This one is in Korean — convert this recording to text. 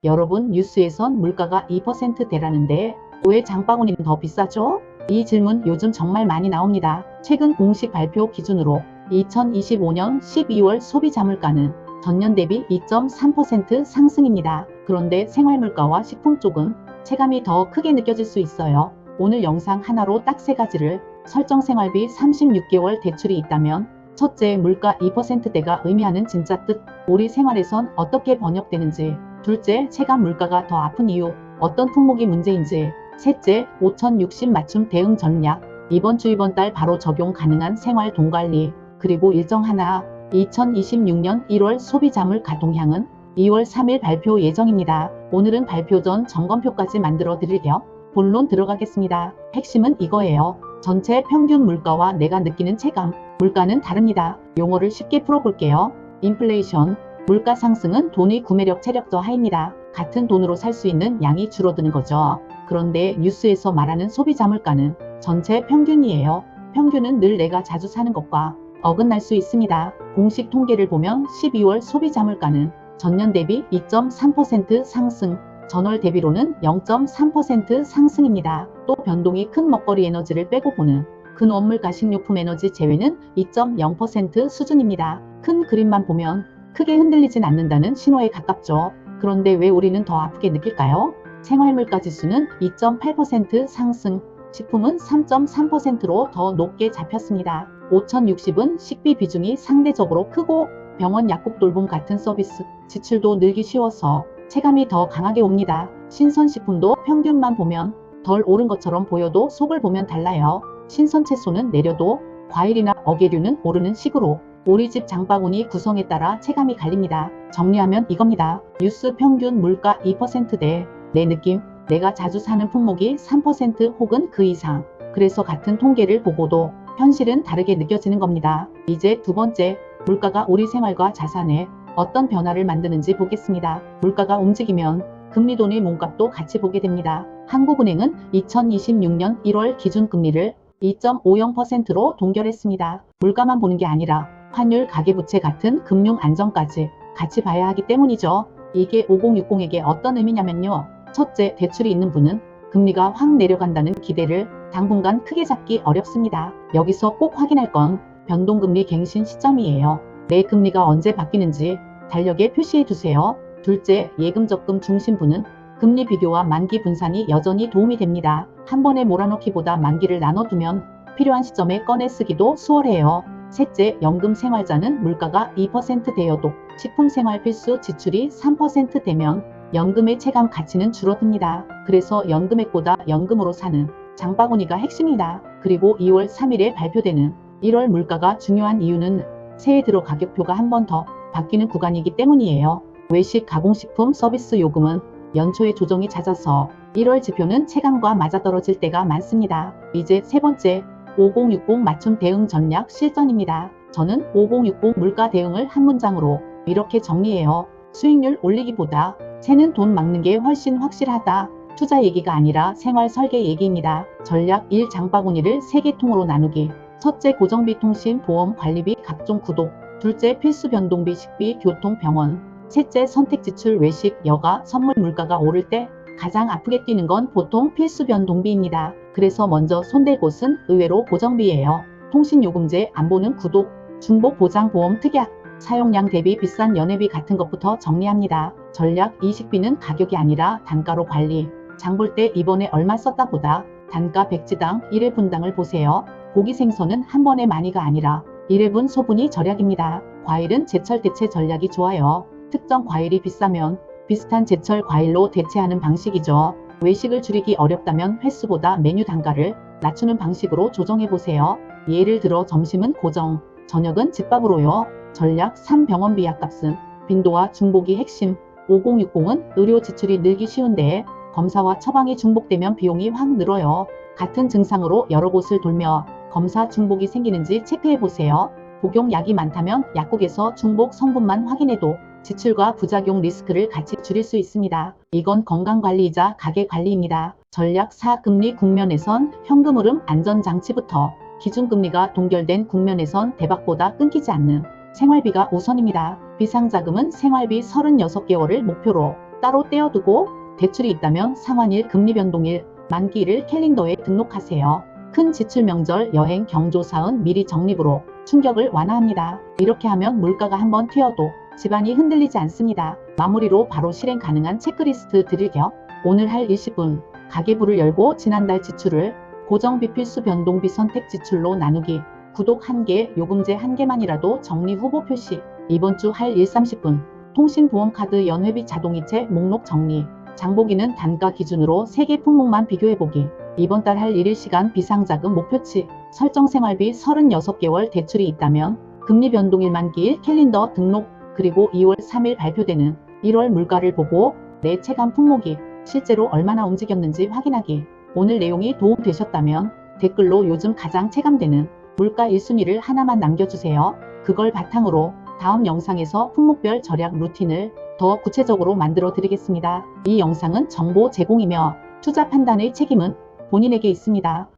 여러분, 뉴스에선 물가가 2%대라는데 왜 장바구니는 더 비싸죠? 이 질문 요즘 정말 많이 나옵니다. 최근 공식 발표 기준으로 2025년 12월 소비자 물가는 전년 대비 2.3% 상승입니다. 그런데 생활물가와 식품 쪽은 체감이 더 크게 느껴질 수 있어요. 오늘 영상 하나로 딱 세 가지를 설정. 생활비 36개월 대출이 있다면 첫째, 물가 2%대가 의미하는 진짜 뜻, 우리 생활에선 어떻게 번역되는지. 둘째, 체감 물가가 더 아픈 이유, 어떤 품목이 문제인지. 셋째, 5060 맞춤 대응 전략, 이번 주 이번 달 바로 적용 가능한 생활 돈 관리. 그리고 일정 하나, 2026년 1월 소비자물 가동량은 2월 3일 발표 예정입니다. 오늘은 발표 전 점검표까지 만들어 드릴게요. 본론 들어가겠습니다. 핵심은 이거예요. 전체 평균 물가와 내가 느끼는 체감 물가는 다릅니다. 용어를 쉽게 풀어볼게요. 인플레이션, 물가 상승은 돈의 구매력 체력 저하입니다. 같은 돈으로 살 수 있는 양이 줄어드는 거죠. 그런데 뉴스에서 말하는 소비자 물가는 전체 평균이에요. 평균은 늘 내가 자주 사는 것과 어긋날 수 있습니다. 공식 통계를 보면 12월 소비자 물가는 전년 대비 2.3% 상승, 전월 대비로는 0.3% 상승입니다. 또 변동이 큰 먹거리 에너지를 빼고 보는 근원물가 식료품 에너지 제외는 2.0% 수준입니다. 큰 그림만 보면 크게 흔들리진 않는다는 신호에 가깝죠. 그런데 왜 우리는 더 아프게 느낄까요? 생활물가 지수는 2.8% 상승, 식품은 3.3%로 더 높게 잡혔습니다. 5060은 식비 비중이 상대적으로 크고 병원 약국 돌봄 같은 서비스 지출도 늘기 쉬워서 체감이 더 강하게 옵니다. 신선식품도 평균만 보면 덜 오른 것처럼 보여도 속을 보면 달라요. 신선 채소는 내려도 과일이나 어계류는 오르는 식으로 우리 집 장바구니 구성에 따라 체감이 갈립니다. 정리하면 이겁니다. 뉴스 평균 물가 2%대, 내 느낌, 내가 자주 사는 품목이 3% 혹은 그 이상. 그래서 같은 통계를 보고도 현실은 다르게 느껴지는 겁니다. 이제 두 번째, 물가가 우리 생활과 자산에 어떤 변화를 만드는지 보겠습니다. 물가가 움직이면 금리돈의 몸값도 같이 보게 됩니다. 한국은행은 2026년 1월 기준금리를 2.50%로 동결했습니다. 물가만 보는 게 아니라 환율, 가계부채 같은 금융 안정까지 같이 봐야 하기 때문이죠. 이게 5060에게 어떤 의미냐면요. 첫째, 대출이 있는 분은 금리가 확 내려간다는 기대를 당분간 크게 잡기 어렵습니다. 여기서 꼭 확인할 건 변동금리 갱신 시점이에요. 내 금리가 언제 바뀌는지 달력에 표시해 두세요. 둘째, 예금 적금 중심분은 금리 비교와 만기 분산이 여전히 도움이 됩니다. 한 번에 몰아넣기보다 만기를 나눠두면 필요한 시점에 꺼내 쓰기도 수월해요. 셋째, 연금 생활자는 물가가 2%대여도 식품 생활 필수 지출이 3% 되면 연금의 체감 가치는 줄어듭니다. 그래서 연금액보다 연금으로 사는 장바구니가 핵심이다. 그리고 2월 3일에 발표되는 1월 물가가 중요한 이유는 새해 들어 가격표가 한 번 더 바뀌는 구간이기 때문이에요. 외식, 가공식품, 서비스 요금은 연초에 조정이 잦아서 1월 지표는 체감과 맞아떨어질 때가 많습니다. 이제 세 번째, 5060 맞춤 대응 전략 실전입니다. 저는 5060 물가 대응을 한 문장으로 이렇게 정리해요. 수익률 올리기보다 새는 돈 막는 게 훨씬 확실하다. 투자 얘기가 아니라 생활 설계 얘기입니다. 전략 1, 장바구니를 3개 통으로 나누기. 첫째, 고정비, 통신, 보험, 관리비, 각종 구독. 둘째, 필수 변동비, 식비, 교통, 병원. 셋째, 선택 지출, 외식, 여가, 선물. 물가가 오를 때 가장 아프게 뛰는 건 보통 필수 변동비입니다. 그래서 먼저 손댈 곳은 의외로 고정비예요. 통신요금제, 안 보는 구독, 중복 보장 보험 특약, 사용량 대비 비싼 연회비 같은 것부터 정리합니다. 전략 2, 식비는 가격이 아니라 단가로 관리. 장 볼 때 이번에 얼마 썼다 보다 단가 백지당 1회 분당을 보세요. 고기, 생선은 한 번에 많이가 아니라 1회분 소분이 절약입니다. 과일은 제철 대체 전략이 좋아요. 특정 과일이 비싸면 비슷한 제철 과일로 대체하는 방식이죠. 외식을 줄이기 어렵다면 횟수보다 메뉴 단가를 낮추는 방식으로 조정해보세요. 예를 들어 점심은 고정, 저녁은 집밥으로요. 전략 3, 병원비 약값은 빈도와 중복이 핵심. 5060은 의료 지출이 늘기 쉬운데 검사와 처방이 중복되면 비용이 확 늘어요. 같은 증상으로 여러 곳을 돌며 검사 중복이 생기는지 체크해보세요. 복용약이 많다면 약국에서 중복 성분만 확인해도 지출과 부작용 리스크를 같이 줄일 수 있습니다. 이건 건강관리이자 가계관리입니다. 전략 4, 금리 국면에선 현금 흐름 안전장치부터 기준금리가 동결된 국면에선 대박보다 끊기지 않는 생활비가 우선입니다. 비상자금은 생활비 36개월을 목표로 따로 떼어두고 대출이 있다면 상환일, 금리변동일, 만기일을 캘린더에 등록하세요. 큰 지출, 명절, 여행, 경조사은 미리 적립으로 충격을 완화합니다. 이렇게 하면 물가가 한번 튀어도 집안이 흔들리지 않습니다. 마무리로 바로 실행 가능한 체크리스트 드릴 겸 오늘 할 20분 가계부를 열고 지난달 지출을 고정비, 필수, 변동비, 선택 지출로 나누기, 구독 1개, 요금제 1개만이라도 정리, 후보 표시. 이번 주 할 일 30분 통신, 보험카드, 연회비, 자동이체 목록 정리, 장보기는 단가 기준으로 3개 품목만 비교해보기. 이번 달 할 1일 시간, 비상자금 목표치 설정, 생활비 36개월 대출이 있다면 금리 변동일, 만기일 캘린더 등록, 그리고 2월 3일 발표되는 1월 물가를 보고 내 체감 품목이 실제로 얼마나 움직였는지 확인하기. 오늘 내용이 도움되셨다면 댓글로 요즘 가장 체감되는 물가 1순위를 하나만 남겨주세요. 그걸 바탕으로 다음 영상에서 품목별 절약 루틴을 더 구체적으로 만들어 드리겠습니다. 이 영상은 정보 제공이며 투자 판단의 책임은 본인에게 있습니다.